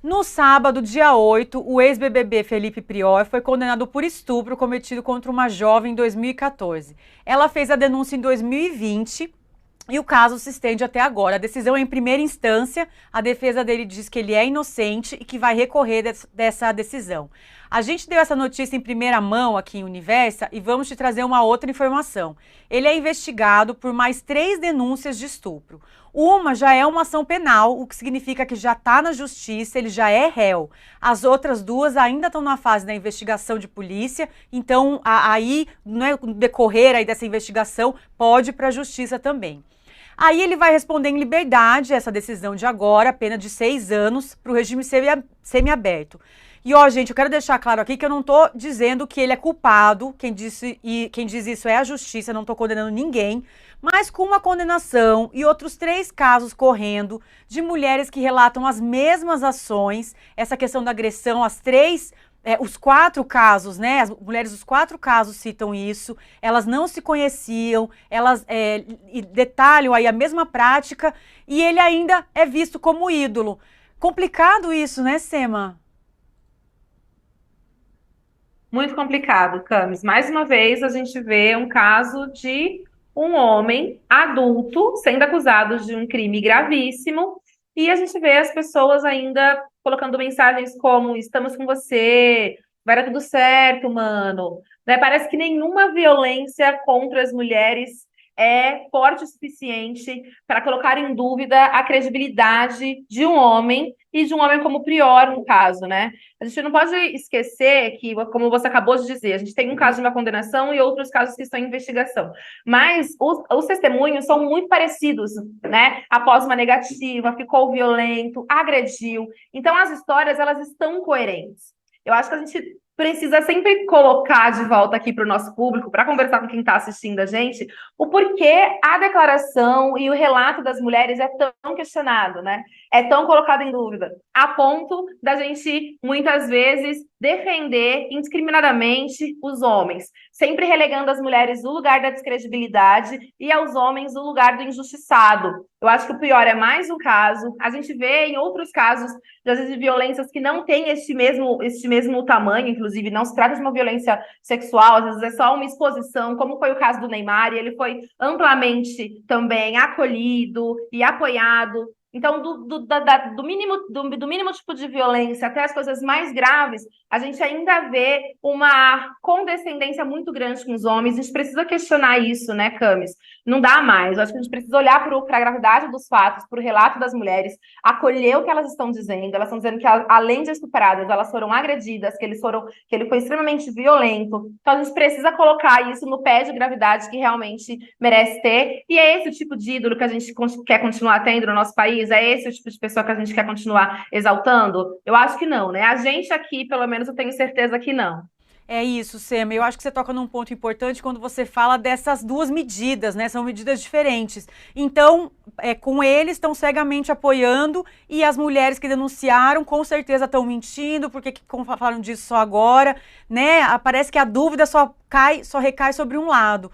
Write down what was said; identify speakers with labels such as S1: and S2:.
S1: No sábado, dia 8, o ex-BBB Felipe Prior foi condenado por estupro cometido contra uma jovem em 2014. Ela fez a denúncia em 2020 e o caso se estende até agora. A decisão é em primeira instância, a defesa dele diz que ele é inocente e que vai recorrer dessa decisão. A gente deu essa notícia em primeira mão aqui em Universa e vamos te trazer uma outra informação. Ele é investigado por mais 3 denúncias de estupro. Uma já é uma ação penal, o que significa que já está na justiça, ele já é réu. As outras 2 ainda estão na fase da investigação de polícia, então aí, no decorrer aí dessa investigação, pode ir para a justiça também. Aí ele vai responder em liberdade essa decisão de agora, pena de 6 anos, para o regime semiaberto. E ó, gente, eu quero deixar claro aqui que eu não tô dizendo que ele é culpado, quem diz isso é a justiça, não tô condenando ninguém, mas com uma condenação e outros 3 casos correndo de mulheres que relatam as mesmas ações, essa questão da agressão, os 4 casos, né? As mulheres dos 4 casos citam isso, elas não se conheciam, elas detalham aí a mesma prática e ele ainda é visto como ídolo. Complicado isso, né, Sema?
S2: Muito complicado, Camis. Mais uma vez, a gente vê um caso de um homem adulto sendo acusado de um crime gravíssimo, e a gente vê as pessoas ainda colocando mensagens como: estamos com você, vai dar tudo certo, mano. Né? Parece que nenhuma violência contra as mulheres é forte o suficiente para colocar em dúvida a credibilidade de um homem, e de um homem como o Prior, no caso, né? A gente não pode esquecer que, como você acabou de dizer, a gente tem um caso de uma condenação e outros casos que estão em investigação. Mas os testemunhos são muito parecidos, né? Após uma negativa, ficou violento, agrediu. Então, as histórias, elas estão coerentes. Eu acho que a gente precisa sempre colocar de volta aqui para o nosso público, para conversar com quem está assistindo a gente, o porquê a declaração e o relato das mulheres é tão questionado, né? É tão colocado em dúvida, a ponto da gente, muitas vezes, defender indiscriminadamente os homens, sempre relegando as mulheres o lugar da descredibilidade e aos homens o lugar do injustiçado. Eu acho que o pior é mais um caso. A gente vê em outros casos, às vezes, de violências que não têm este mesmo tamanho, inclusive não se trata de uma violência sexual, às vezes é só uma exposição, como foi o caso do Neymar, e ele foi amplamente também acolhido e apoiado. Então, do mínimo tipo de violência até as coisas mais graves, a gente ainda vê uma condescendência muito grande com os homens. A gente precisa questionar isso, né, Camis? Não dá mais. Eu acho que a gente precisa olhar para a gravidade dos fatos, para o relato das mulheres, acolher o que elas estão dizendo. Elas estão dizendo que, além de estupradas, elas foram agredidas, que ele foi extremamente violento. Então, a gente precisa colocar isso no pé de gravidade que realmente merece ter. E é esse o tipo de ídolo que a gente quer continuar tendo no nosso país? É esse o tipo de pessoa que a gente quer continuar exaltando? Eu acho que não, né? A gente aqui, pelo menos, eu tenho certeza que não.
S1: É isso, Sema. Eu acho que você toca num ponto importante quando você fala dessas 2 medidas, né? São medidas diferentes. Então, com eles estão cegamente apoiando e as mulheres que denunciaram com certeza estão mentindo, porque falaram disso só agora, né? Parece que a dúvida só recai sobre um lado.